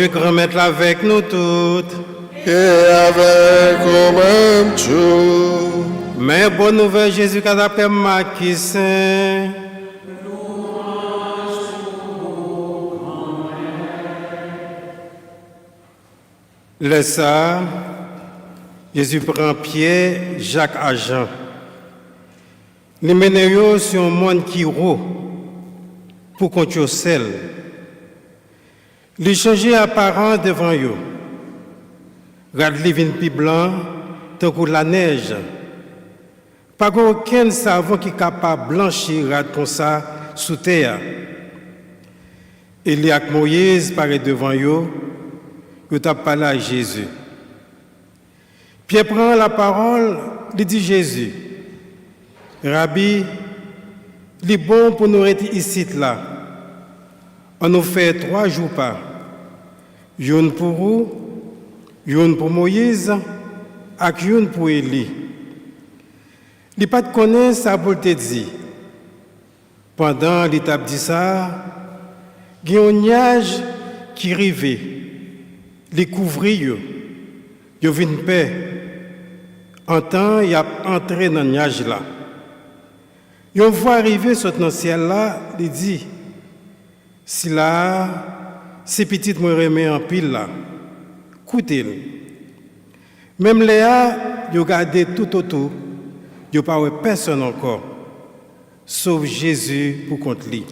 Dieu grand maître avec nous toutes. Et avec nous-mêmes tout. Mais bonne nouvelle, Jésus, qu'a appelé Maquis Saint. Laisse ça, Jésus prend Pierre, Jacques à Jean. Les mène sur un monde qui roule pour qu'on te sel. Les changer apparent devant eux. Regarde les vins plus blancs, tant que la neige. Pas aucun savon qui est capable de blanchir comme ça sous terre. Élie et Moïse paraît devant eux. Vous t'as parlé à Jésus. Pierre prend la parole, il dit Jésus, Rabbi, il est bon pour nous être ici là. On nous fait 3 jours pas. Une pour vous, une pour Moïse, et une pour Élie. Il n'a pas de connaître ça pour te dire. Pendant l'étape dit ça, il y a un nuage qui arrivait. Les couvrir, ils ont une paix. En temps, il a entré dans le nuage là. Ils ont vu arriver sur le ciel là, il dit, si là, ces petites me remet en pile là, écoutez-le. Même Léa, ils ont gardé tout autour, ils n'ont pas vu personne encore, sauf Jésus pour contre lui.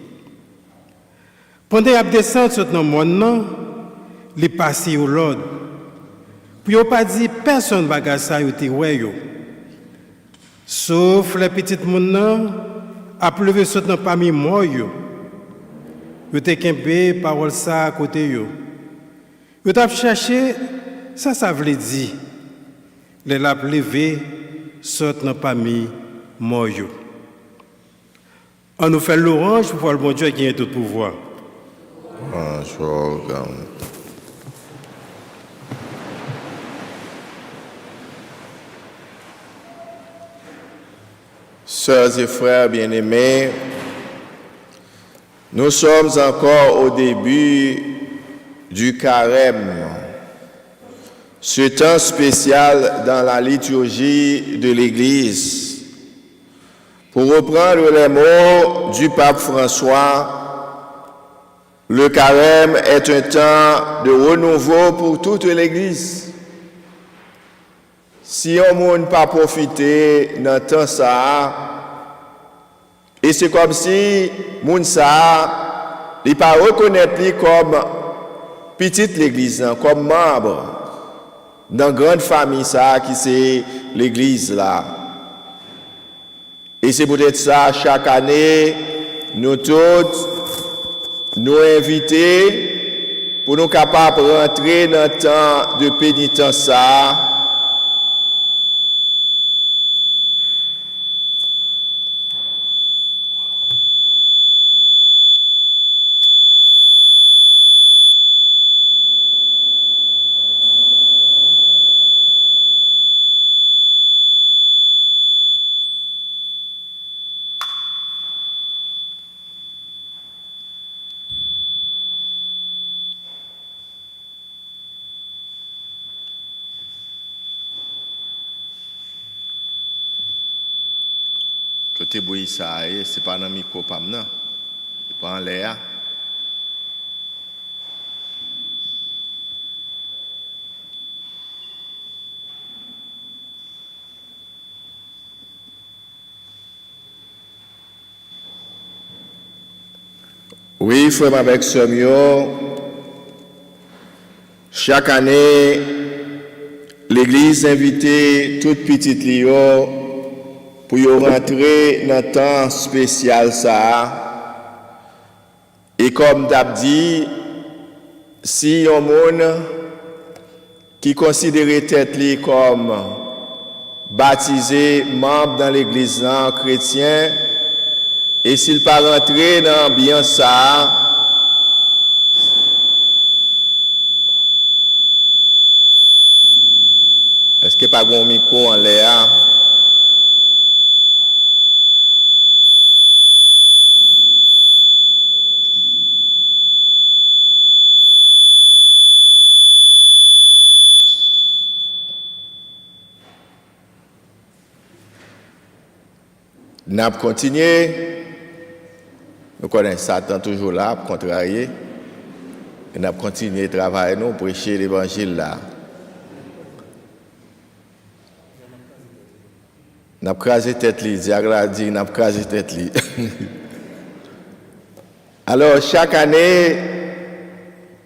Pendant qu'il a descendu sur le monde, il est passé au Lord. Puis il n'a pas dit personne ne va ça, il était ouais. Sauf les petites mounan a pleuvé sur le parmi moi. Il était qu'un parole ça à côté. Il a cherché, ça veut dire. Il a levé sur le parmi moi. On nous fait l'orange pour voir le bon Dieu qui a tout pouvoir. Sœurs et frères bien-aimés, nous sommes encore au début du carême, ce temps spécial dans la liturgie de l'Église. Pour reprendre les mots du pape François, le carême est un temps de renouveau pour toute l'Église. Si on n'a pas profité dans temps ça, et c'est comme si moun ça, il pas reconnaître lui comme petite l'Église, comme membre dans grande famille ça qui c'est l'Église là. Et c'est peut-être ça chaque année nous tous nous inviter pour nous capables de rentrer dans le temps de pénitence ça. Côté bruit ça, c'est pas dans le micro, pas non. C'est pas en l'air. Oui, frère avec Somio, chaque année, l'Église invite toute petite Lio pour y rentrer dans le temps spécial ça. Et comme d'habitude, si un monde qui considère tête comme baptisé, membre dans l'église chrétien, et s'il pas rentrer dans l'ambiance ça, est-ce qu'il n'y a pas de micro en l'air? Nous avons continué. Nous connaissons Satan toujours là pour contrarier. Et nous avons continué à travailler, nous, prêcher l'évangile là. Nous avons crasé tête li, Diag l'a dit, nous avons crasé tête li. Alors, chaque année,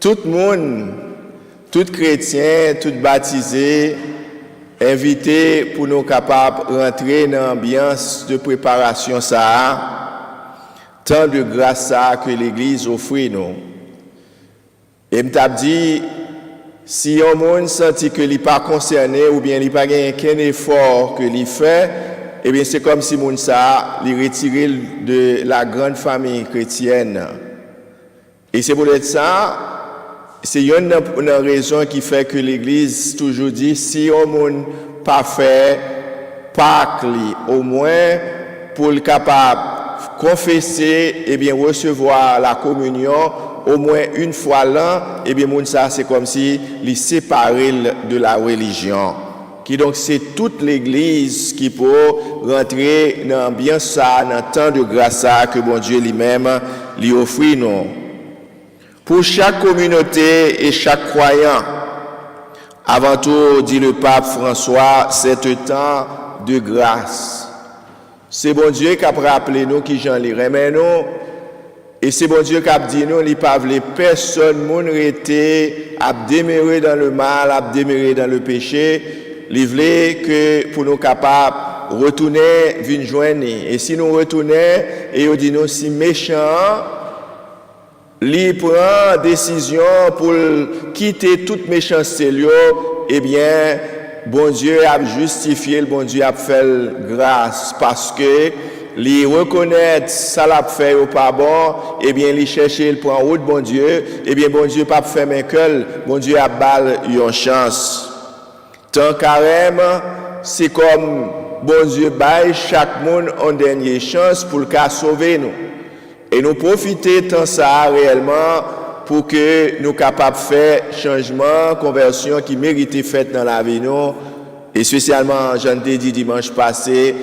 tout le monde, tout chrétien, tout baptisé, invité pour nous capables de rentrer dans l'ambiance de préparation ça, tant de grâce ça que l'Église offre nous. Et m't'a dit, si un monde senti que n'est pas concerné ou bien il pas gagné aucun effort que il fait, eh bien c'est comme si monde ça li retiré de la grande famille chrétienne. Et c'est pour ça, c'est une raison qui fait que l'Église toujours dit si on monde pas fait Pâques au moins pour le capable confesser et bien recevoir la communion au moins une fois l'an, et bien moun ça c'est comme si les séparer de la religion. Qui donc c'est toute l'Église qui peut rentrer dans bien ça, dans temps de grâce que bon Dieu lui-même lui offre nous. Pour chaque communauté et chaque croyant, avant tout, dit le pape François, c'est un temps de grâce. C'est bon Dieu qui a rappelé nous qui j'en les remet nous. Et c'est bon Dieu qui a dit nous, il n'y a pas personne, moun rete, à demeurer dans le mal, à demeurer dans le péché. Il voulait que pour nous capables retourner, venir joindre. Et si nous retournons, et on dit nous, si méchant, il prend décision pour quitter toute méchanceté, eh bien, bon Dieu a justifié, le bon Dieu a fait grâce parce que li reconnaître ça l'a fait au pas bon, eh bien, li chercher le prend route bon Dieu, eh bien, bon Dieu pas faire un cœur, bon Dieu a balle une chance. Tant carême, c'est comme bon Dieu baille chaque monde en dernière chance pour le cas sauver nous. Et nous profiter de ça réellement pour que nous capables de faire changement, conversion qui mérite faite dans la vie nous. Et spécialement, j'en ai dit dimanche passé,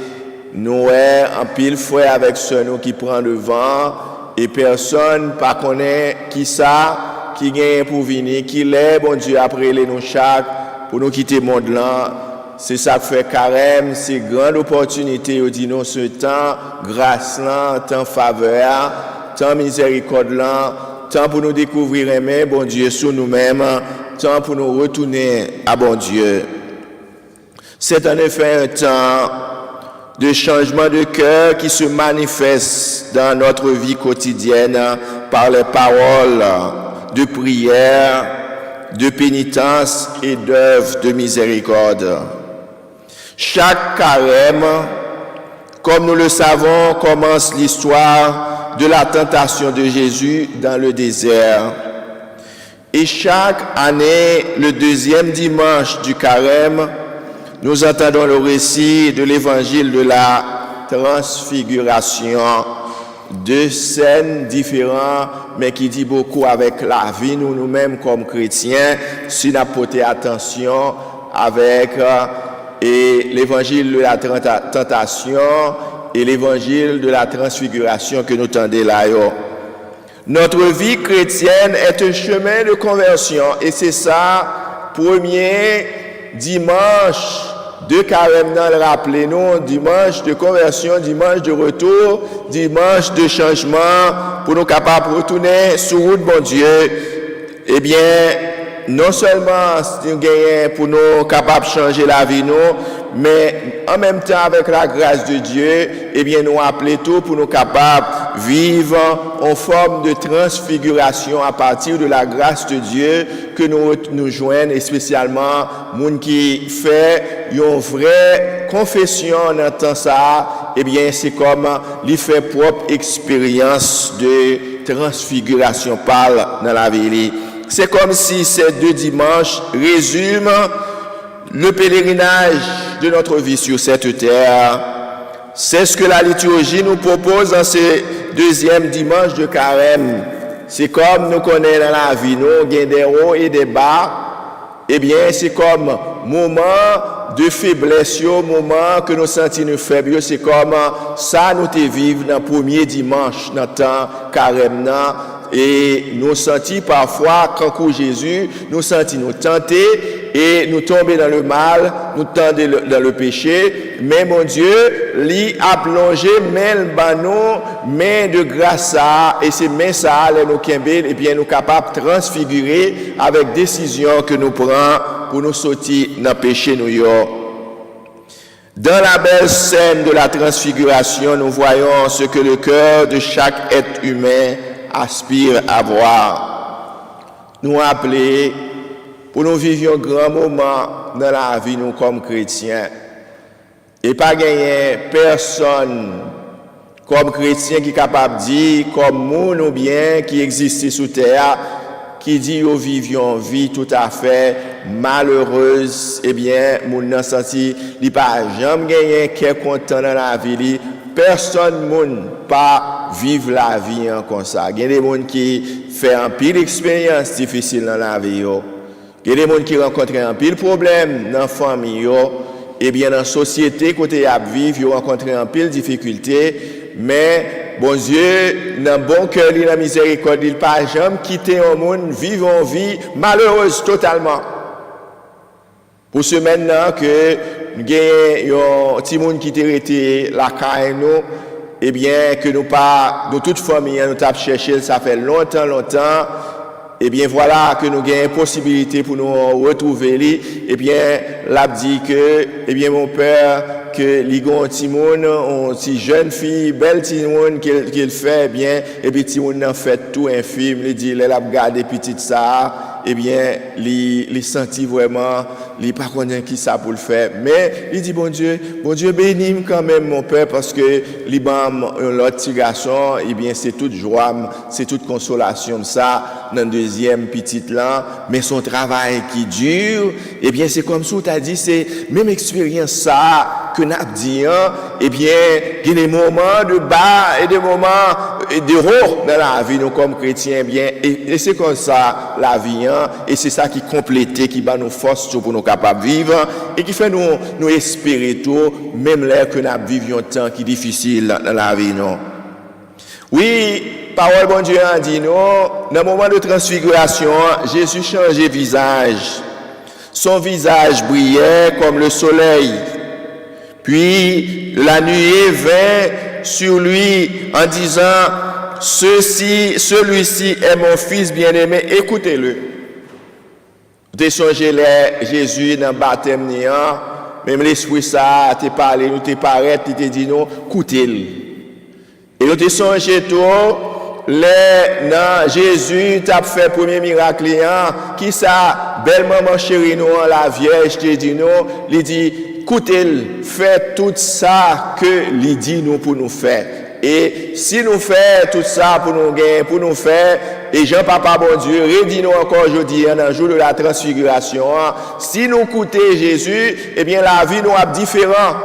nous sommes en pile frère avec ceux nous qui prend le vent et personne pas connaît qui ça, qui gagne pour venir, qui l'est, bon Dieu après les nous chaque pour nous quitter le monde là. C'est ça que fait carême, c'est grande opportunité, au dit nous ce temps, grâce là, temps faveur, temps miséricorde là, temps pour nous découvrir aimer bon Dieu sur nous-mêmes, temps pour nous retourner à bon Dieu. C'est en effet un temps de changement de cœur qui se manifeste dans notre vie quotidienne par les paroles de prière, de pénitence et d'œuvre de miséricorde. Chaque carême, comme nous le savons, commence l'histoire de la tentation de Jésus dans le désert. Et chaque année, le deuxième dimanche du carême, nous entendons le récit de l'évangile de la transfiguration, deux scènes différentes, mais qui dit beaucoup avec la vie, nous-mêmes comme chrétiens, si nous portons attention avec et l'évangile de la tentation et l'évangile de la transfiguration que nous tendons là. Notre vie chrétienne est un chemin de conversion et c'est ça, premier dimanche de carême, rappelez-nous, dimanche de conversion, dimanche de retour, dimanche de changement pour nous capables de retourner sur route, bon Dieu. Eh bien, non seulement nous gagnons pour nous capables de changer la vie, nous, mais en même temps avec la grâce de Dieu, eh bien, nous appelons tout pour nous capables de vivre en forme de transfiguration à partir de la grâce de Dieu que nous joignons, et spécialement, moun qui fait une vraie confession dans temps ça, eh bien, c'est comme lui fait propre expérience de transfiguration parle dans la vie. C'est comme si ces deux dimanches résument le pèlerinage de notre vie sur cette terre. C'est ce que la liturgie nous propose dans ce deuxième dimanche de carême. C'est comme nous connaissons dans la vie, nous avons des hauts et des bas. Eh bien, c'est comme moment de faiblesse, moment que nous sentons nous faibles, c'est comme ça nous te vivre dans le premier dimanche, dans le temps carême. Et nous sentons parfois, quand Jésus, nous sentons nous tenter et nous tomber dans le mal, nous tomber dans le péché. Mais mon Dieu, lui a plongé, mais de grâce à, et c'est mais ça, nous kembel, et bien nous capables de transfigurer avec décision que nous prenons pour nous sortir dans le péché nous. Dans la belle scène de la transfiguration, nous voyons ce que le cœur de chaque être humain aspire à voir. Nous rappeler pour nous vivre un grand moment dans la vie nous comme chrétiens. Et pas gagner personne comme chrétien qui est capable de dire, comme monde ou bien qui existe sur terre, qui dit nous vivions une vie tout à fait malheureuse, eh bien, mon n'a senti, il pas jamais gagné qui est content dans la vie. Personne ne pas vivre la vie comme ça. Il y a des gens qui font un pile d'expériences difficiles dans la vie. Il y a des gens qui rencontrent un pile de problèmes dans la famille. Et bien, dans la société, côté ils vivent, ils rencontrent un pile de difficultés. Mais, bon Dieu, dans le bon cœur, dans la miséricorde, il ne pas jamais quitter un monde, vivre une vie malheureuse totalement. Pour ce maintenant que nous avons un petit monde qui était arrêté la caille nous, eh bien, que nous pas, de toute famille, nous avons cherché, ça fait longtemps, eh bien, voilà que nous avons une possibilité pour nous retrouver lui. Eh bien, l'a dit que, eh bien, mon père, que l'Igon Timon, une petite jeune fille, belle Timon qu'il fait, eh bien, et puis Timon a fait tout infime, il dit, il a regardé petite ça, eh bien, il sentit vraiment, il pas connaît qui ça pour le faire, mais il dit, bon Dieu, bénis quand même mon père, parce que l'autre petit garçon, eh bien, c'est toute joie, c'est toute consolation, ça, dans le deuxième petite là, mais son travail qui dure, eh bien, c'est comme ça, tu as dit, c'est même expérience ça, que n'a dit, eh bien, il y a des moments de bas et des moments de haut dans la vie, nous, comme chrétiens, bien, et c'est comme ça, la vie, et c'est ça qui complète, qui bat nos forces pour nous capables de vivre, et qui fait nous espérer tout, même là que nous vivions un temps qui est difficile dans la vie, non. Oui, parole bon Dieu a dit, non, dans le moment de transfiguration, Jésus changeait visage. Son visage brillait comme le soleil. Puis la nuée vint sur lui en disant, celui-ci est mon fils bien-aimé, écoutez-le. Vous songez Jésus dans le baptême, même l'esprit ça t'a parlé, nous t'a parlé, il t'a dit non, écoutez-le. Et nous t'a songé tout, Jésus t'a fait le premier miracle, qui ça, belle maman chérie, nous, la Vierge, t'a dit non, il dit, écoutez-le, faites tout ça que il dit nous pour nous faire. Et si nous faisons tout ça pour nous gagner, pour nous faire, et Jean-Papa, bon Dieu, redis-nous encore aujourd'hui, dans le jour de la transfiguration, si nous écoutons Jésus, eh bien la vie nous est différente.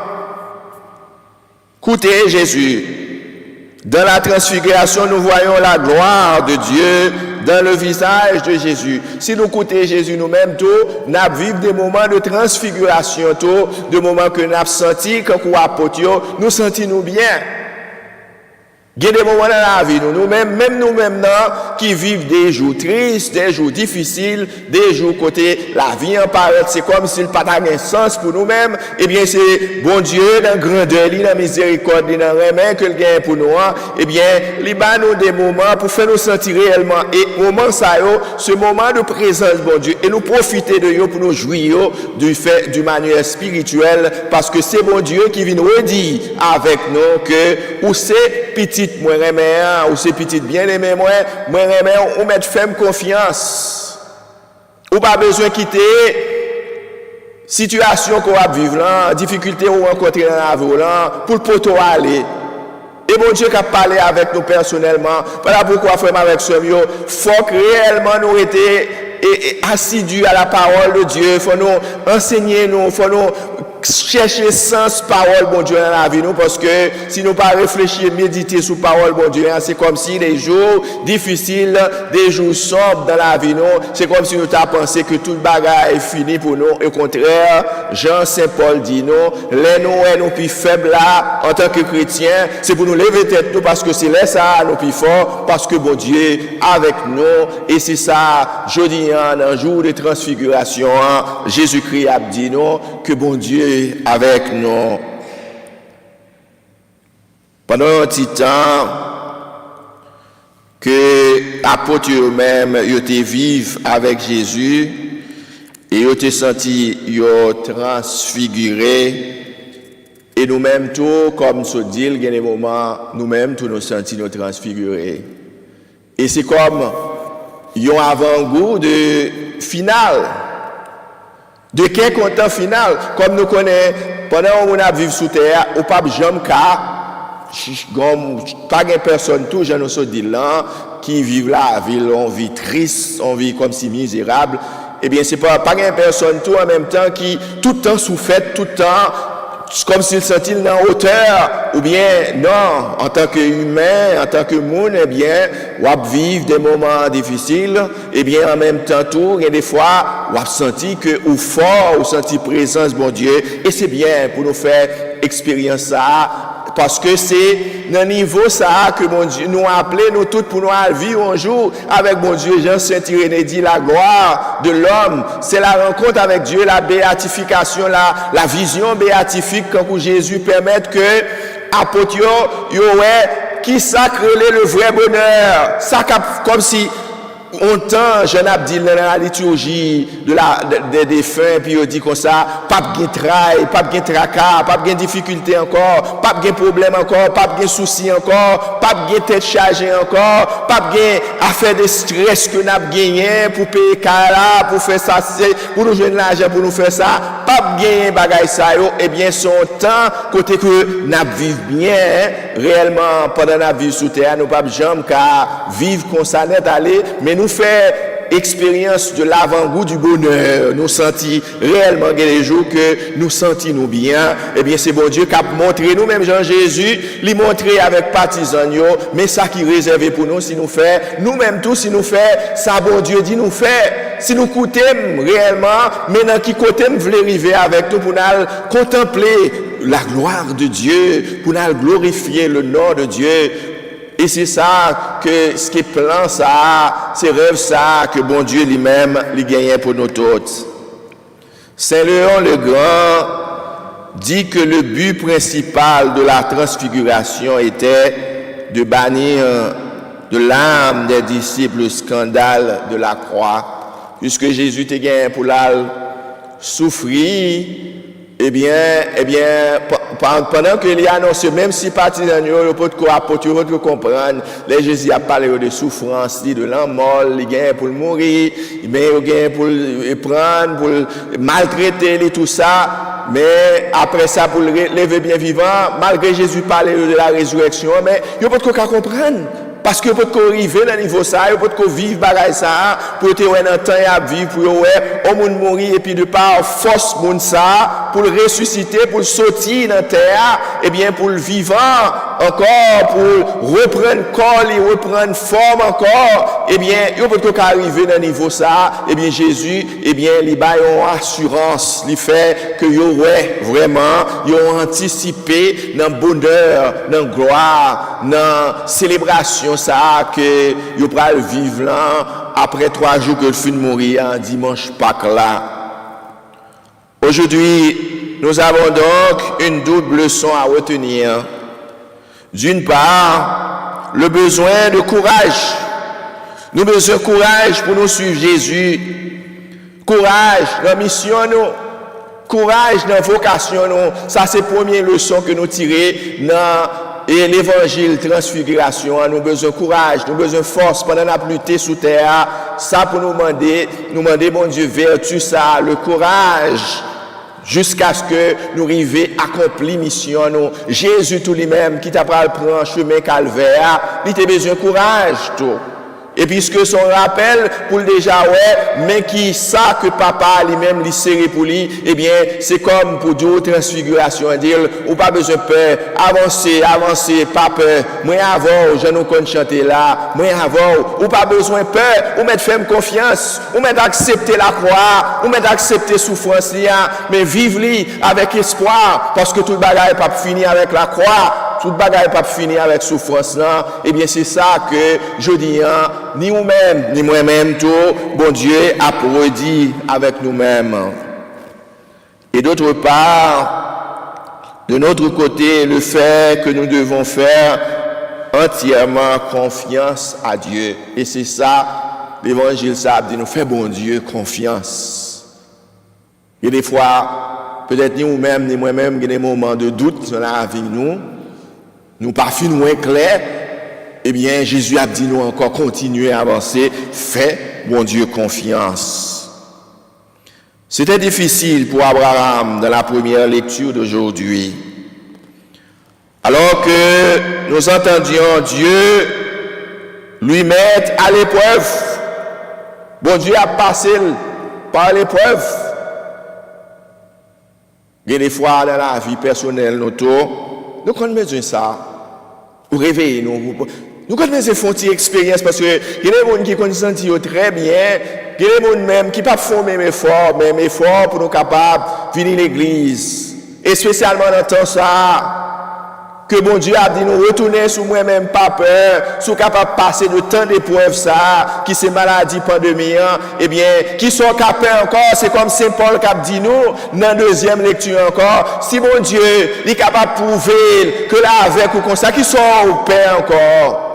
Écoutez Jésus. Dans la transfiguration, nous voyons la gloire de Dieu dans le visage de Jésus. Si nous écoutons Jésus nous-mêmes, nous vivons des moments de transfiguration, des moments que nous avons senti, quand nous sentons bien. Il y a des moments dans la vie, nous-mêmes, qui vivent des jours tristes, des jours difficiles, des jours côté la vie en paraît, c'est comme s'il n'y a pas de sens pour nous-mêmes. Eh bien, c'est bon Dieu, dans la grandeur, dans la miséricorde, dans le remède que le gagne pour nous. Eh bien, il y a des moments pour faire nous sentir réellement. Et moment ça, ce moment de présence, bon Dieu, et nous profiter de eux pour nous jouir du manière spirituelle, parce que c'est bon Dieu qui vient nous redire avec nous que, ou c'est petit moi remè ou c'est petite bien aimé moi remè ou mettre ferme confiance ou pas besoin quitter situation qu'on va vivre là difficulté ou rencontrer dans la vie là pour poto aller et bon Dieu qui a parlé avec nous personnellement voilà pourquoi frère avec ce mieux faut que réellement nous été assidus à la parole de Dieu faut nous enseigner nous faut nous chercher sens parole bon Dieu dans la vie nous parce que si nous pas réfléchir méditer sur parole bon Dieu c'est comme si des jours difficiles des jours sombres dans la vie nous c'est comme si nous t'a pensé que tout le bagage est fini pour nous au contraire Jean Saint Paul dit nous les nous plus faibles là en tant que chrétiens c'est pour nous lever tête nous parce que c'est là ça nous plus fort parce que bon Dieu avec nous et c'est ça jeudi un jour de transfiguration Jésus-Christ a dit nous que bon Dieu avec nous. Pendant un petit temps que apôtres eux-mêmes ils étaient vivre avec Jésus et ils étaient senti transfigurés et nous-mêmes tout comme se dit il y a des moments nous-mêmes tout nous sentis nous transfigurés. Et c'est comme un avant-goût de finale. De quel content final, comme nous connaissons, pendant qu'on a vécu sous terre, au pape jamais pas de personne, tout, j'en ai dit là, qui vivent la ville, on vit triste, on vit comme si misérable. Eh bien, c'est pas de personne, tout en même temps, qui tout le temps souffert, tout le temps, comme s'il sentit dans la hauteur, ou bien, non, en tant qu'humain, en tant que monde, eh bien, on va vivre des moments difficiles, eh bien, en même temps, tout, il y a des fois, on a senti que, ou fort, ou senti présence, bon Dieu, et c'est bien pour nous faire expérience ça, parce que c'est dans le niveau ça que bon Dieu nous a appelé, nous tous pour nous vivre un jour avec bon Dieu. Jean Saint-Irénée dit la gloire de l'homme, c'est la rencontre avec Dieu, la béatification, la vision béatifique quand Jésus permet que apôtres qui sacre le vrai bonheur. Ça comme si longtemps, je n'ai dit dans la liturgie des défunts, puis on dit comme ça, pas de trail, pas de tracas, pas de difficulté encore, pas de problème encore, pas de souci encore, pas de tête chargée encore, pas de affaire de stress que nous avons gagné pour payer là, pour faire ça, pour nous jouer de l'argent, pour nous faire ça, pas de gagner bagaille ça, eh bien, son temps, côté que nous vivons bien, réellement, pendant la vie sous terre, nous ne pouvons jamais vivre comme ça, net aller, mais nous faire expérience de l'avant-goût du bonheur, nous sentis réellement les jours que nous sentis nous bien, eh bien c'est bon Dieu qui a montré nous-mêmes Jean-Jésus, lui montrer avec partisans, mais ça qui est réservé pour nous, si nous faisons, nous-mêmes tous, si nous faisons, ça bon Dieu dit nous faire, si nous coûtons réellement, mais dans qui côté nous voulons arriver avec nous pour nous contempler la gloire de Dieu, pour nous glorifier le nom de Dieu. Et c'est ça que ce qui est plan ça, c'est rêve ça que bon Dieu lui-même lui gagnait pour nous tous. Saint Léon le Grand dit que le but principal de la transfiguration était de bannir de l'âme des disciples le scandale de la croix, puisque Jésus te gagné pour la souffrir. Eh bien, pendant qu'il y a annoncé, même si partisans, il peut comprendre, les Jésus a parlé de souffrance, de la mort, il gagne pour mourir, mais il gagne pour le prendre, pour le maltraiter, et tout ça. Mais après ça, pour le lever bien vivant, malgré Jésus parler de la résurrection, mais il peut comprendre. Parce que peut arriver dans le niveau ça, peut vivre bagaille ça, pour te ouais dans temps à vivre, pour ouais au monde mourir et puis de par force monde ça, pour le ressusciter, pour le sortir dans terre, et bien pour le vivant encore, pour reprendre corps, et reprendre forme encore, et bien il peut arriver dans le niveau ça, et bien Jésus, et bien il a une assurance, il fait que yo ouais vraiment, yo anticipé dans bonheur, dans gloire, dans célébration ça que yo pral vivre là après 3 jours que le fin mourir en dimanche Pâques là. Aujourd'hui, nous avons donc une double leçon à retenir. D'une part, le besoin de courage. Nous avons besoin de courage pour nous suivre Jésus. Courage dans la mission nous. Courage dans la vocation nous. Ça c'est la première leçon que nous tirons dans et l'évangile transfiguration, nous avons besoin de courage, nous avons besoin de force pendant la lutte sous terre. Ça pour nous demander, bon Dieu, vertu ça, le courage, jusqu'à ce que nous arrivions à accomplir mission. Nous. Jésus tout lui-même, qui t'a pris le chemin calvaire, il a besoin de courage, tout. Et puisque son rappel pour déjà mais qui ça que papa lui-même lui serré pour lui, eh bien c'est comme pour dire transfiguration, dire ou pas besoin de peur, avancer, pas peur. Moi avant, je nous compte chanter là, moi avant, ou pas besoin de peur, ou mettre faire confiance, ou mettre accepter la croix, ou mettre accepter souffrance là, mais vivre avec espoir parce que tout le bagage pas fini avec la croix. Tout bagaille pas fini avec souffrance là, eh bien c'est ça que je dis, ni nous-mêmes, ni moi-même tout, bon Dieu a prédit avec nous-mêmes. Et d'autre part, de notre côté, le fait que nous devons faire entièrement confiance à Dieu. Et c'est ça, l'évangile ça dit nous fait bon Dieu confiance. Et des fois, peut-être ni nous-mêmes, ni moi-même, il y a des moments de doute dans la vie nous pas fin moins clair, eh bien Jésus a dit nous encore continuer à avancer, fais mon Dieu confiance. C'était difficile pour Abraham dans la première lecture d'aujourd'hui. Alors que nous entendions Dieu lui mettre à l'épreuve, bon Dieu a passé par l'épreuve. Il y a des fois dans la vie personnelle, nous connaissons besoin de ça. Pour réveiller nous. Nous connaissons faire une expérience parce que il y a des gens qui connaissent très bien, il y a des gens même qui ne font même effort pour nous capables de venir à l'église. Et spécialement dans temps ça, que bon Dieu a dit nous retourner sur moi-même pas peur, sont capables de passer de tant d'épreuves ça, qui c'est maladie, pandémie, eh bien, qui sont capables encore, c'est comme Saint Paul qui a dit nous, dans la deuxième lecture encore, si bon Dieu est capable de prouver que là avec ou comme ça, qui sont au Père encore.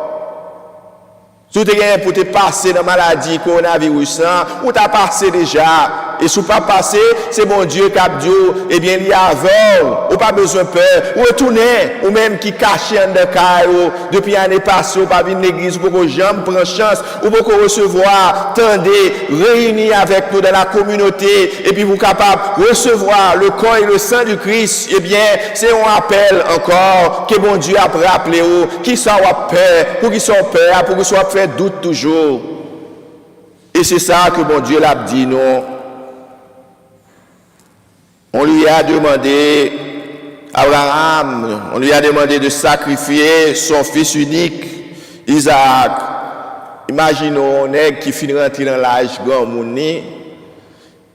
Tout est bien pour te passer dans la maladie, coronavirus, ou t'as passé déjà. Et si tu pas passé, c'est bon Dieu qui a dit, eh bien, il y a avant, ou pas besoin de peur, ou retourner, ou même qui cache en de caille, depuis l'année passée, ou pas venir l'église, pour que jamais prendre chance, ou pour que recevoir, tendez, réunir avec nous dans la communauté, et puis vous capable de recevoir le corps et le sang du Christ, eh bien, c'est un appel encore, que bon Dieu a rappelé, qui soit peur, pour qu'ils soient peur, pour qu'ils soient fait doute toujours. Et c'est ça que bon Dieu l'a dit, non. On lui a demandé, Abraham, on lui a demandé de sacrifier son fils unique, Isaac. Imaginons un nègre qui finit de rentrer dans l'âge grand mouni.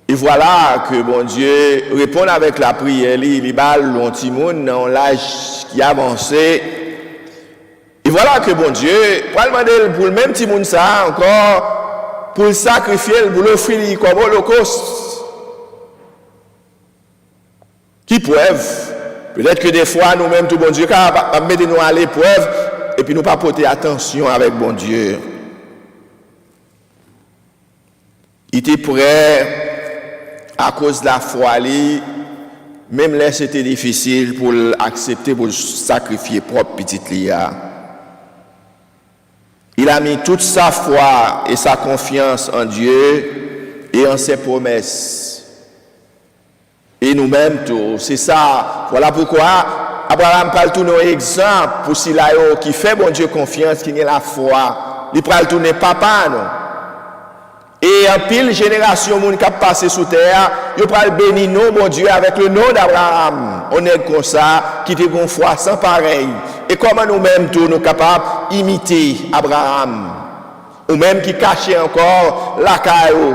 Et voilà que bon Dieu répond avec la prière, il balle un petit monde dans l'âge qui avancé. Et voilà que bon Dieu, pour demander pour le même petit monde ça encore, pour le sacrifier, pour l'offrir comme holocauste. Qui preuve? Peut-être que des fois, nous-mêmes, tout bon Dieu, mettez-nous à l'épreuve, et puis nous pas porter attention avec bon Dieu. Il était prêt à cause de la foi, même là c'était difficile pour l'accepter, pour le sacrifier propre petite Lia. Il a mis toute sa foi et sa confiance en Dieu et en ses promesses. Et nous-mêmes, tout, c'est ça. Voilà pourquoi Abraham parle tout nos exemples pour Silayo qui fait bon Dieu confiance, qui a la foi. Il parle tout nos papa, non. Et en pile génération, moun qui a passé sous terre, il parle béni nous, bon Dieu, avec le nom d'Abraham. On est comme ça, qui te une foi sans pareil. Et comment nous-mêmes, tous, nous capables d'imiter Abraham. Ou même qui cachait encore la caillou.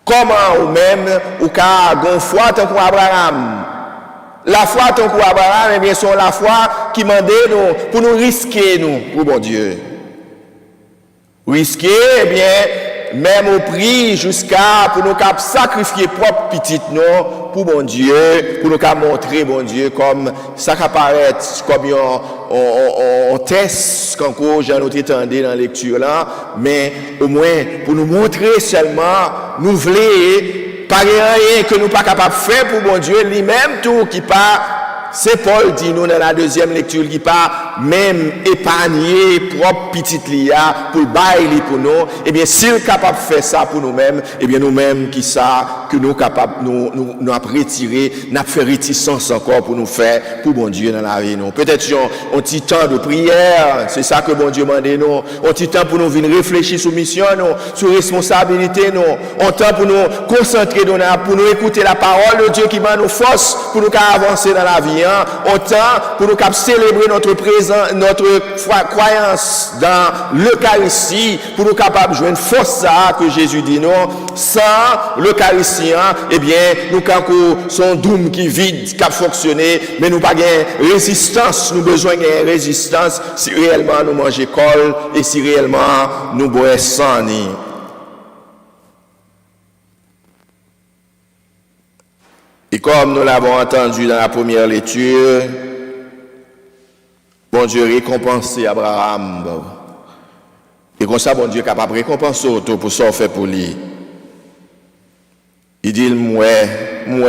Comment ou même ou qu'a gon foi tant qu'Abraham. La foi tant qu'Abraham, eh bien, c'est la foi qui mande nous pour nous risquer nous pour bon Dieu. Risquer, eh bien, même au prix jusqu'à pour nous sacrifier propre petite nous pour bon Dieu, pour nous montrer bon Dieu comme ça qu'apparaît comme on teste quand j'en ai entendu dans la lecture là, mais au moins pour nous montrer seulement nous voulons pas rien que nous pas capable de faire pour bon Dieu lui-même tout qui pas c'est Paul dit nous dans la deuxième lecture qui pas même épargner propre petite lia pour bailler pour nous, eh bien s'il est capable de faire ça pour nous-mêmes, eh bien nous-mêmes qui ça que nous capables nous retirer, n'a fait réticence encore pour nous faire pour bon Dieu dans la vie nous. Peut-être un petit temps de prière, c'est ça que bon Dieu m'a demandé nous, un petit temps pour nous venir réfléchir sur mission nous, sur responsabilité nous, un temps pour nous concentrer pour nous écouter la parole de Dieu qui m'a nous force pour nous avancer dans la vie, un temps pour nous célébrer notre présent, notre croyance dans l'Eucharistie, pour nous capables de jouer une force ça que Jésus dit non, sans l'Eucharistie, eh bien nous quand son doum qui vide, qui a fonctionné, mais nous pas gain résistance, nous besoin de résistance si réellement nous mangeons col et si réellement nous boisons sang. Et comme nous l'avons entendu dans la première lecture, bon Dieu récompensé Abraham. Et comme ça, bon Dieu est capable de récompenser autour pour ça fait pour lui. Il dit, moi,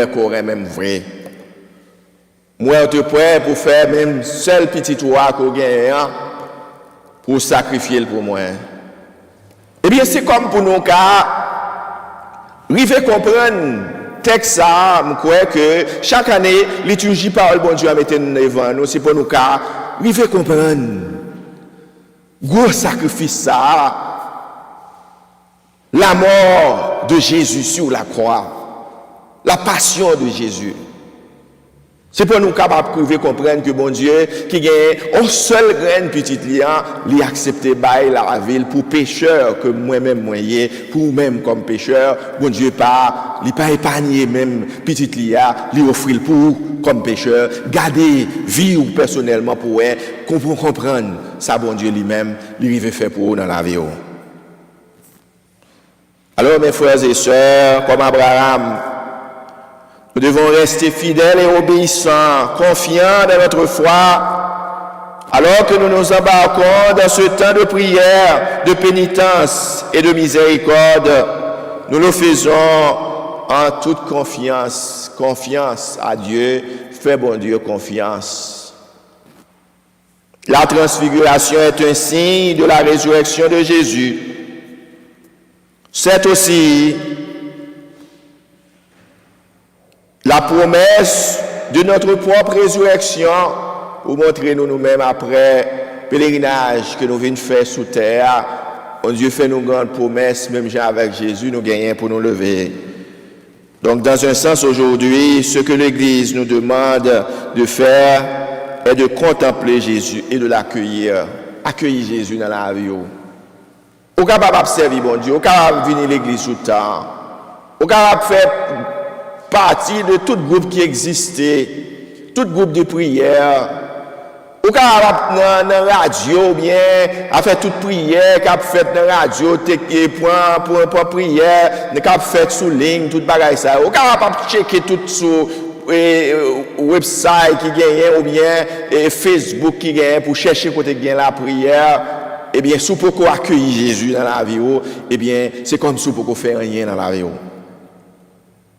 qu'aurait même vrai. Moi, on te prêt pour faire même seul petit roi qu'on gagne, pour sacrifier pour moi. Eh bien, c'est comme pour nous, car, arriver comprendre, texte ça, je crois que chaque année, liturgie parole, bon Dieu a mis devant nous, c'est pour nous, car, arriver comprendre, gros sacrifice ça, la mort de Jésus sur la croix, la passion de Jésus. C'est pour nous capables de comprendre que bon Dieu, qui gagne un seul grain petit lien, lui accepter bail la ville pour pécheurs que moi-même moyen, pour même comme pécheur, bon Dieu pas épargné même petit lien, lui offrir pour comme pécheur, garder vie ou personnellement pour qu'on peut comprendre ça bon Dieu lui-même, lui veut faire pour nous dans la vie. Alors mes frères et sœurs, comme Abraham, nous devons rester fidèles et obéissants, confiants dans notre foi, alors que nous nous embarquons dans ce temps de prière, de pénitence et de miséricorde. Nous le faisons en toute confiance, confiance à Dieu, fais bon Dieu confiance. La transfiguration est un signe de la résurrection de Jésus. C'est aussi la promesse de notre propre résurrection pour montrer nous-mêmes après pèlerinage que nous venons faire sous terre. Dieu fait nous grandes promesses, même avec Jésus, nous gagnons pour nous lever. Donc, dans un sens, aujourd'hui, ce que l'Église nous demande de faire est de contempler Jésus et de l'accueillir. Accueillir Jésus dans la vie. Au capable d'observer bon Dieu, au capable de venir à l'Église tout le temps, au capable de faire partie de tout groupe qui existait, tout groupe de prière, ou capable dans la radio, bien, à faire toute prière, capable fait dans la radio, pour prière, capable fait sous ligne, toute bagaille ça, ou capable checker tout sur website qui gagne, ou bien Facebook qui gagne, pour chercher côté gagne la prière. Eh bien, si vous pouvez accueillir Jésus dans la vie, eh bien, c'est comme si vous pouvez faire rien dans la vie.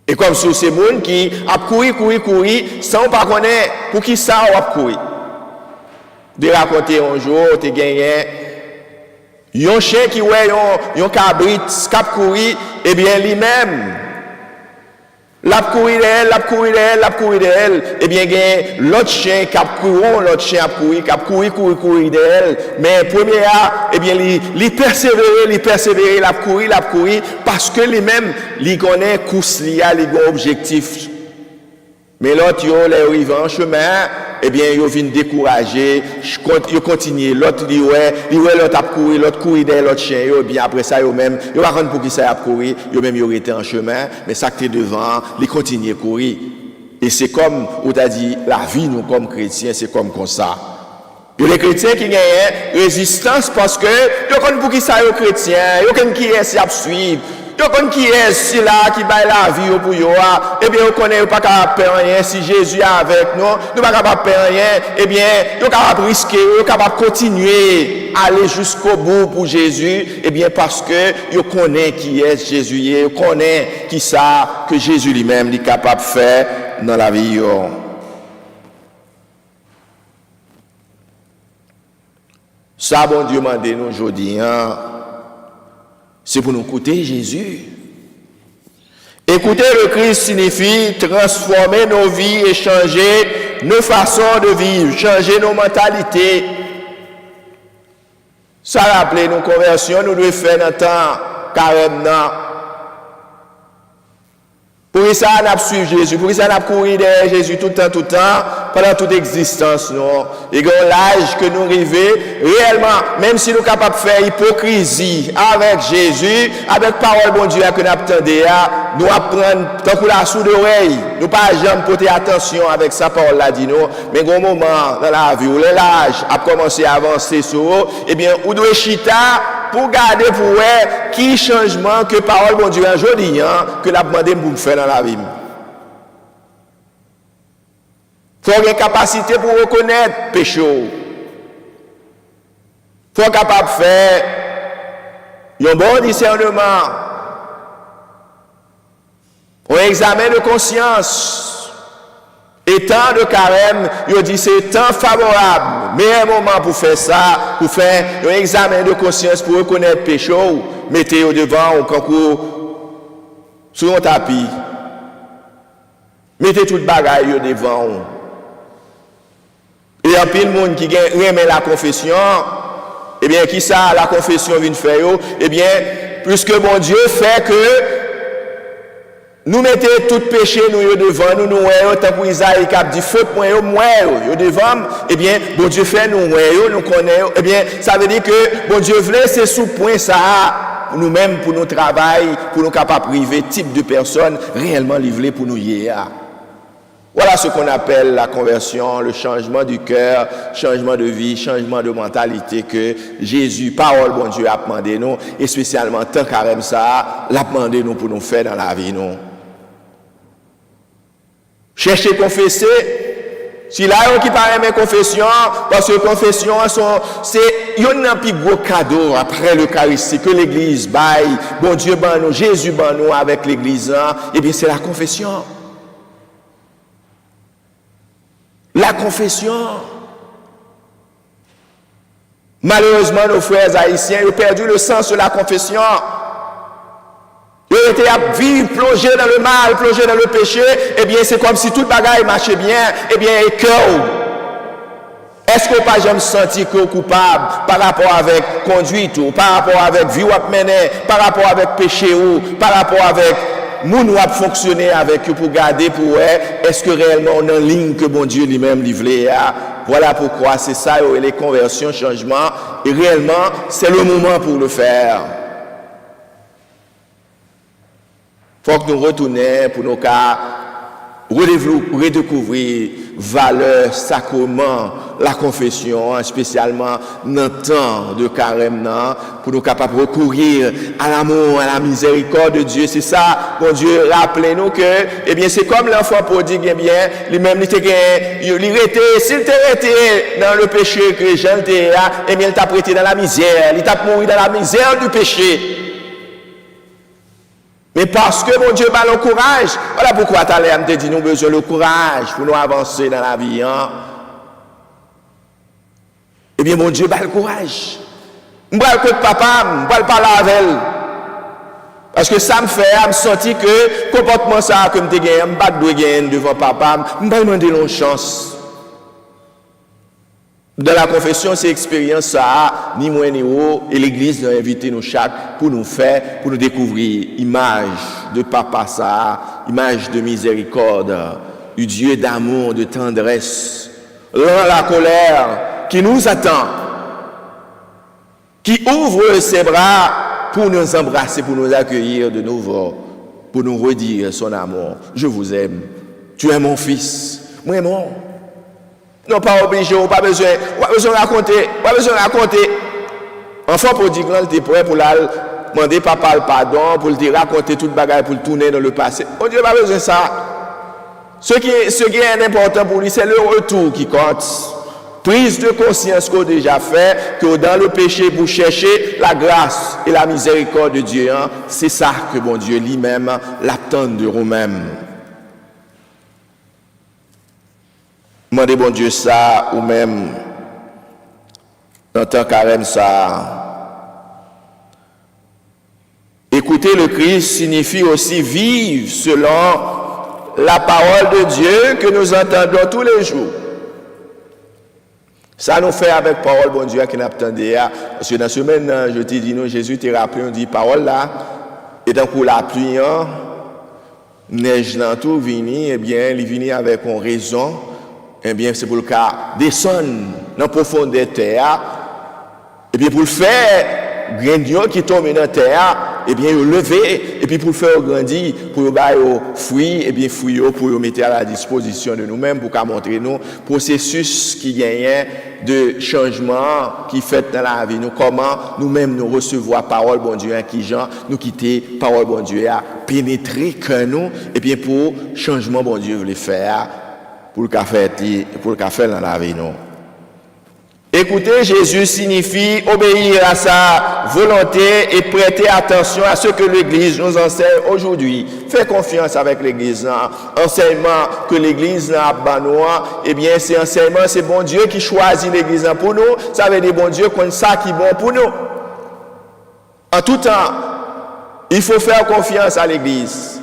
Et comme si c'est monde qui a courir, sans pas connaître pour qui ça a courir. De raconter un jour, tu gagné, un chien qui ouais, un cabrit, cap courir, eh bien, lui-même, l'a courir d'elle, eh bien, l'autre chien qui a couru, l'autre chien a courir d'elle, mais premier eh bien, il persévérer, l'a courir, parce que lui-même, il connaît course, il a objectif. Mais l'autre, il arrive en chemin, eh bien, il vient décourager, il continue, l'autre, l'autre a couru, l'autre courir derrière l'autre chien, et bien après ça, il même, il va rendre pour qui ça a couru, il même, il été en chemin, mais ça qui est devant, il continue à courir. Et c'est comme, on t'a dit, la vie, nous, comme chrétiens, c'est comme ça. Il y a des chrétiens qui gagnent résistance parce que, il y a pour qui ça est chrétien, il y a qui est à suivre. Yo qui est si là qui baille la vie pour yo eh bien on connaît pas capable faire rien si Jésus est avec nous pas capable faire rien eh bien yo capable risquer yo capable continuer aller jusqu'au bout pour Jésus eh bien parce que yo connaît qui est Jésus yo connaît qui ça que Jésus lui-même est capable de faire dans la vie yo. Ça, bon Dieu m'a dit nous aujourd'hui, c'est pour nous écouter Jésus. Écouter le Christ signifie transformer nos vies et changer nos façons de vivre, changer nos mentalités. Ça rappelle nos conversions, nous devons faire notre temps carrément. Pour ça, on a suivi Jésus, pour ça, on a couru derrière Jésus tout le temps, pendant toute existence. Non? Et quand l'âge que nous arrivons, réellement, même si nous sommes capables de faire hypocrisie avec Jésus, avec parole bon Dieu que nous attendons, nous apprenons tant que la sourde oreille, nous pas jamais porter attention avec sa parole là dit nous, mais au moment dans la vie où l'âge a commencé à avancer sur, eh bien, où doit chita pour garder pour voir qui changement que parole bon Dieu aujourd'hui que l'a demandé pour me faire dans la vie. Il faut avoir une capacité pour reconnaître le péché. Il faut être capable de faire un bon discernement, un examen de conscience. Et temps de carême, il dit c'est temps favorable, meilleur moment pour faire ça, pour faire un examen de conscience, pour reconnaître le péché, mettez-le devant au concours, sur un tapis, mettez tout le bagaille devant. Et un pile monde qui remet la confession, eh bien, qui ça, la confession vient faire, eh bien, puisque bon Dieu fait que nous mettons tout péché nous devant nous tant que Isaïe a dit faute moi devant, eh bien bon Dieu fait nous connaissons, eh bien ça veut dire que bon Dieu voulait c'est sous point ça pour nous-mêmes pour nos travail pour nous capables priver type de personnes réellement livrées pour nous hier. Voilà ce qu'on appelle la conversion, le changement du cœur, changement de vie, changement de mentalité que Jésus, parole bon Dieu a demandé nous, et spécialement tant carême ça, l'a demandé nous pour nous faire dans la vie nous. Cherchez confesser. Si là, qui parle de confession, parce que confession, c'est un plus gros cadeau après l'Eucharistie que l'Église baille. Bon Dieu, ban nous, Jésus ban nous avec l'Église, eh bien, c'est la confession. La confession. Malheureusement, nos frères haïtiens ont perdu le sens de la confession. Ils étaient à vivre, plongés dans le mal, plongés dans le péché. Eh bien, c'est comme si tout le bagage marchait bien. Eh bien, et cœur. Est-ce qu'on n'a pas jamais senti que coupable par rapport avec conduite ou par rapport avec vie ou mener, par rapport avec péché ou par rapport avec moun ou fonctionner avec eux pour garder pour eux, est-ce que réellement on est en ligne que bon Dieu lui-même livré à? Voilà pourquoi c'est ça les conversions, changements et réellement c'est le moment pour le faire. Faut que nous retournions pour nos cas redécouvrir valeur, sacrement, la confession, spécialement dans le temps de carême, pour nous capables de recourir à l'amour, à la miséricorde de Dieu. C'est ça, bon Dieu, rappelez-nous que, eh bien, c'est comme l'enfant prodigue, eh bien, lui-même, s'il était resté dans le péché que Jean était, eh bien, il t'a prêté dans la misère, il t'a mouru dans la misère du péché. Mais parce que mon Dieu m'a le courage, voilà pourquoi Talem te dit nous besoin de courage pour nous avancer dans la vie. Eh bien, mon Dieu m'a le courage. Je vais le papa, je vais parler avec elle. Parce que ça me fait, me sentir que le comportement ça que je te gagne, je ne vais pas gagner devant papa, je vais demander une chance. Dans la confession, c'est expérience ça, ni moi ni vous, et l'Église a invité nous chaque pour nous faire, pour nous découvrir image de papa ça, image de miséricorde, du Dieu d'amour, de tendresse, dans la colère qui nous attend, qui ouvre ses bras pour nous embrasser, pour nous accueillir de nouveau, pour nous redire son amour. Je vous aime, tu es mon fils, moi mon. Non, pas obligé, pas besoin de raconter, pas besoin de raconter. Enfant prodigue, il était prêt pour demander papa le pardon, pour lui raconter toute bagaille, pour le tourner dans le passé. On dit, pas besoin de ça. Ce qui est important pour lui, c'est le retour qui compte. Prise de conscience qu'on a déjà fait, que dans le péché, pour chercher la grâce et la miséricorde de Dieu, c'est ça que bon Dieu lui-même l'attend de nous-mêmes. Demandez bon Dieu ça ou même dans temps carême ça. Écouter le Christ signifie aussi vivre selon la parole de Dieu que nous entendons tous les jours. Ça nous fait avec parole, bon Dieu, qui nous attendait. Parce que dans ce semaine, je te dis, nous, Jésus t'a rappelé, on dit parole là, et d'un coup la pluie, neige dans tout, vini, eh bien, il vient avec une raison, eh bien, c'est pour le cas descendre dans la profondeur de terre, et bien, pour le faire, grain qui tombe dans la terre, eh bien, il lever, et puis pour le faire grandir, pour le bailler aux fruits, et bien, fruits, pour le mettre à la disposition de nous-mêmes, pour qu'à montrer nous, processus qui gagne de changement qui fait dans la vie, nous, comment nous-mêmes nous recevons la parole, bon Dieu, qui Jean, nous quitter, parole, bon Dieu, à pénétrer que nous, et bien, pour changement, bon Dieu, veut faire, pour le café dans la vie, nous. Écouter Jésus signifie obéir à sa volonté et prêter attention à ce que l'Église nous enseigne aujourd'hui. Fais confiance avec l'Église. Enseignement que l'Église n'a pas nous, eh bien, c'est enseignement, c'est bon Dieu qui choisit l'Église pour nous. Ça veut dire bon Dieu qu'on ça qui est bon pour nous. En tout temps, il faut faire confiance à l'Église.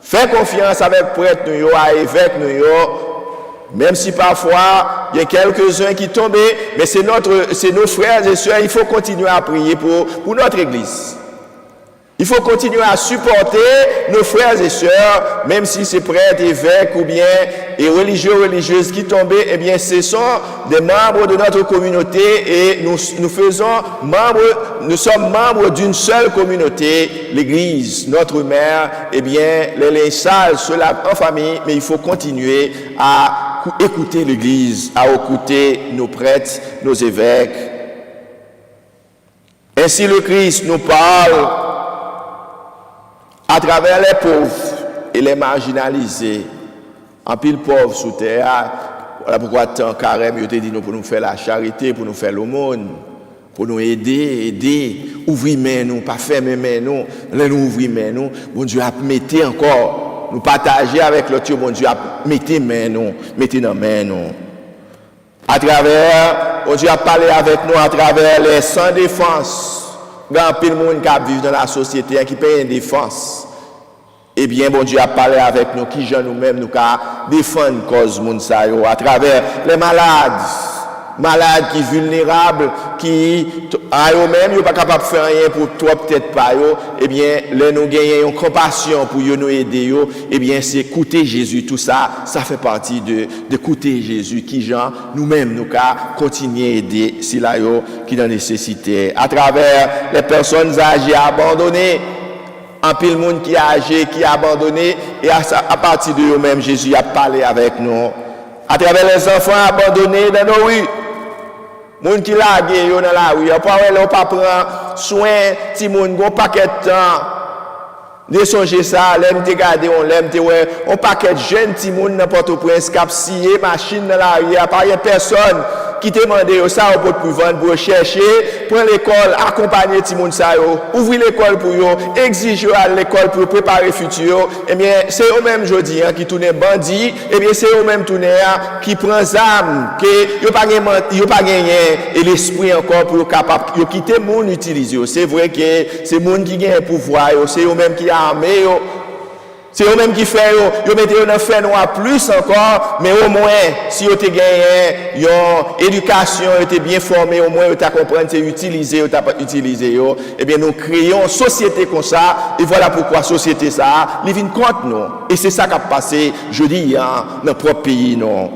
Faire confiance avec prêtre nous, à évêque nous. Même si parfois, il y a quelques-uns qui tombent, mais c'est nos frères et sœurs, il faut continuer à prier pour notre Église. Il faut continuer à supporter nos frères et sœurs, même si c'est prêtres, évêques ou bien et religieux, religieuses qui tombent, eh bien, ce sont des membres de notre communauté et nous sommes membres d'une seule communauté, l'Église, notre mère, eh bien, les linges sales se lavent en famille, mais il faut continuer à écouter l'Église, à écouter nos prêtres, nos évêques. Ainsi, le Christ nous parle à travers les pauvres et les marginalisés, en pile pauvres sous terre. Voilà pourquoi tant carême, je te dis nous pour nous faire la charité, pour nous faire l'aumône, pour nous aider, ouvrir main nous, pas fermer main nous, nous ouvrir main nous, bon Dieu a mettez encore, nous partager avec l'autre, bon Dieu a mettez main nous, mettez dans main nous. À travers, bon Dieu a parlé avec nous à travers les sans défense. Grand pile monde qui vit dans la société qui paye une défense. Eh bien, bon Dieu a parlé avec nous, qui gens nous-mêmes nous défendre cause monde ça à travers les malades qui vulnérables, qui à eux-mêmes ils pas capable de faire rien pour toi peut-être pas yo. Eh bien, les nous gagnons une compassion pour nous aider yo. Eh bien, c'est écouter Jésus, tout ça, ça fait partie de écouter Jésus, qui gens nous-mêmes nous continuer à aider si là yo qui dans nécessité à travers les personnes âgées abandonnées. En pile monde qui est âgé, qui est abandonné, et à partir de eux-mêmes, Jésus a parlé avec nous. À travers les enfants abandonnés dans nos rues, monde qui lagué dans la rue, on pas prendre soin, si monde gon paquet de temps. De songer ça, l'aime te garder, on paquet de jeunes ti monde n'importe où prince cap scier machine dans la rue, a pas personne qui te demande ça au pot pour vendre pour chercher, prendre l'école, accompagner ti monde ça yo, ouvrir l'école pour yo, exiger à l'école pour préparer futur. Eh bien, c'est eux même jodi qui tourne bandit, eh bien c'est eux même tourner qui prend armes, que yo pas gagné et l'esprit encore pour capable yo quitter monde utiliser. C'est vrai que c'est monde qui gagne pouvoir, c'est eux même qui armé yo. C'est eux-mêmes qui font, ils mettent dans fait noir plus encore, mais au moins, si vous avez gagné une éducation, vous êtes bien formé, au moins vous avez compris, c'est utiliser, vous n'avez pas utilisé, eh bien nous créons une société comme ça, et voilà pourquoi la société ça, ils viennent contre nous. Et c'est ça qui a passé, je dis, dans notre propre pays, non.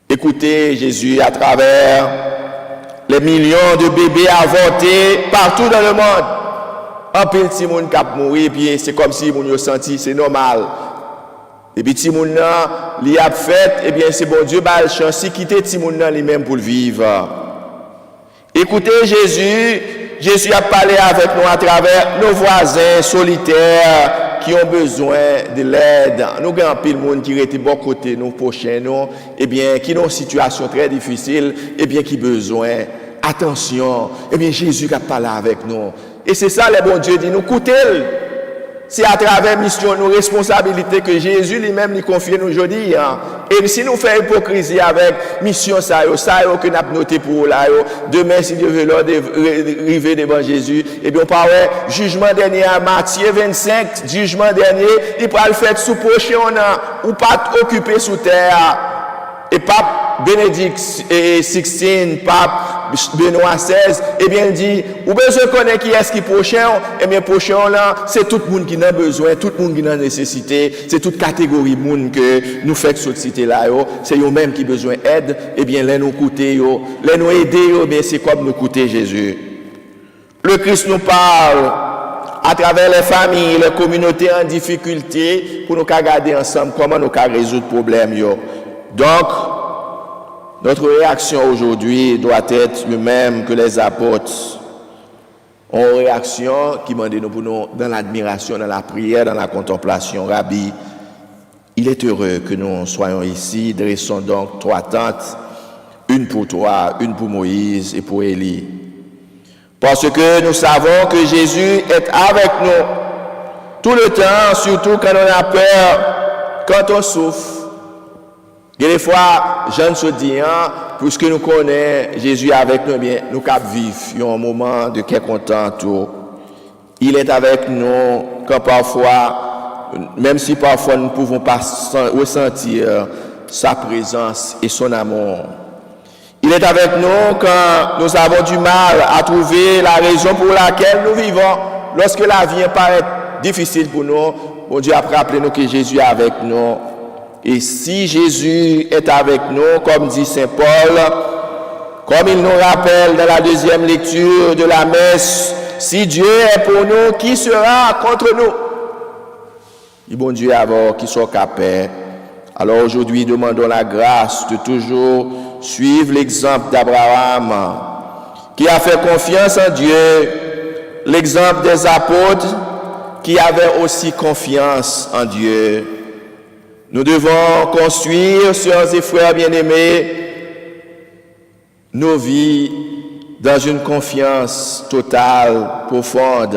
Écoutez Jésus à travers les millions de bébés avortés partout dans le monde. Un peu de petit monde qui a mouru, puis c'est comme si mon yo senti, c'est normal. Et puis petit monde là, li a fait, eh bien c'est bon Dieu ba le chance si quitter petit monde là lui-même pour le vivre. Écoutez Jésus a parlé avec nous à travers nos voisins solitaires qui ont besoin de l'aide. Nous avons pile monde qui était bon côté nous prochains nous, eh bien qui ont une situation très difficile, eh bien qui besoin attention. Eh bien Jésus a parlé avec nous. Et c'est ça, le bon Dieu dit, nous écoutez. c'est à travers mission, nos responsabilités que Jésus lui-même nous confie nous aujourd'hui. Et si nous faisons hypocrisie avec mission ça que nous avons noté pour là, demain si Dieu veut arriver devant Jésus, et bien on parle jugement dernier à Matthieu 25, jugement dernier, il pourra le faire sous prochain ou pas occupé sous terre. Et pape Bénédicte XVI, pape Benoît XVI, eh bien, il dit, ou besoin de connaître qui est-ce qui est prochain, eh bien, prochain là, c'est tout le monde qui a besoin, tout le monde qui a nécessité, c'est toute catégorie de monde que nous faisons cette cité là, c'est eux-mêmes qui ont besoin d'aide, eh bien, les nous coûter, les nous aider, eh bien, c'est comme nous coûter Jésus. Le Christ nous parle à travers les familles, les communautés en difficulté, pour nous regarder ensemble comment nous résoudre le problème. Donc, notre réaction aujourd'hui doit être le même que les apôtres. Une réaction qui m'a dit nous pour nous dans l'admiration, dans la prière, dans la contemplation. Rabbi, il est heureux que nous soyons ici. Dressons donc 3 tentes, une pour toi, une pour Moïse et pour Élie. Parce que nous savons que Jésus est avec nous tout le temps, surtout quand on a peur, quand on souffre. Et des fois, je ne se dis, puisque nous connaissons Jésus avec nous, bien, nous capons vivre un moment de quel content tout. Il est avec nous quand parfois, même si parfois nous ne pouvons pas ressentir sa présence et son amour. Il est avec nous quand nous avons du mal à trouver la raison pour laquelle nous vivons. Lorsque la vie paraît difficile pour nous, bon Dieu a rappelé nous que Jésus est avec nous. Et si Jésus est avec nous, comme dit Saint Paul, comme il nous rappelle dans la deuxième lecture de la messe, si Dieu est pour nous, qui sera contre nous? Et bon Dieu avant qui soit capable. Alors aujourd'hui, demandons la grâce de toujours suivre l'exemple d'Abraham, qui a fait confiance en Dieu, l'exemple des apôtres, qui avaient aussi confiance en Dieu. Nous devons construire, sœurs et frères bien-aimés, nos vies dans une confiance totale, profonde.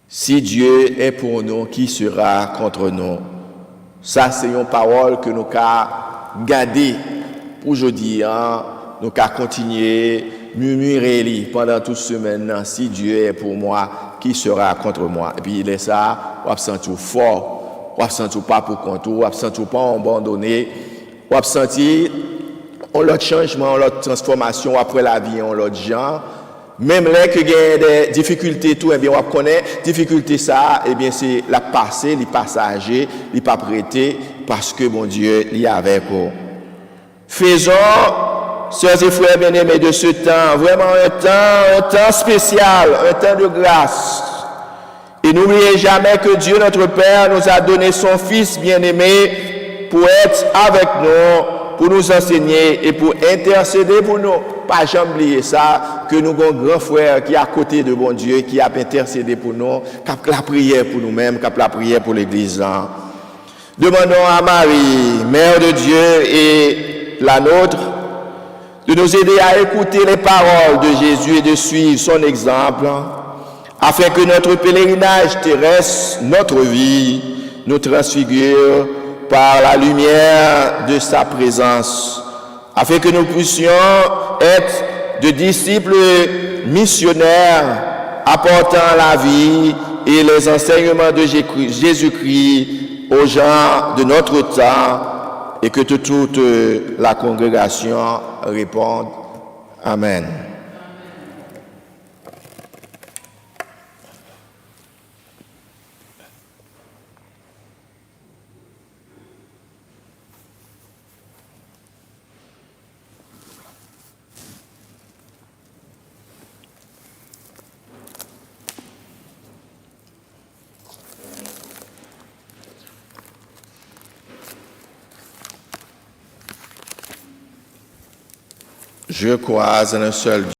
Si Dieu est pour nous, qui sera contre nous? Ça, c'est une parole que nous avons gardée pour aujourd'hui. Nous avons continué à murmurer pendant toute semaine. Si Dieu est pour moi, qui sera contre moi? Et puis, il est ça, on va se sentir fort. On va se sentir pas pour compte, on va se sentir pas abandonné, on va se sentir l'autre changement, l'autre transformation après la vie, l'autre genre. Même là que il y a des difficultés, tout, eh bien, on connaît difficulté ça, eh bien, c'est la passé, les passagers, les pas prêtés, parce que bon Dieu, il est avec vous. Faisons, sœurs et frères bien-aimés, de ce temps, vraiment un temps spécial, un temps de grâce. Et n'oubliez jamais que Dieu, notre Père, nous a donné son Fils bien-aimé pour être avec nous, pour nous enseigner et pour intercéder pour nous. Pas jamais oublier ça, que nous avons un grand frère qui est à côté de bon Dieu, qui a intercédé pour nous, qui a la prière pour nous-mêmes, qui a la prière pour l'Église. Demandons à Marie, Mère de Dieu et la nôtre, de nous aider à écouter les paroles de Jésus et de suivre son exemple, afin que notre pèlerinage terrestre, notre vie, nous transfigure par la lumière de sa présence, afin que nous puissions être de disciples missionnaires apportant la vie et les enseignements de Jésus-Christ aux gens de notre temps, et que toute la congrégation réponde Amen. Je crois en un seul Dieu.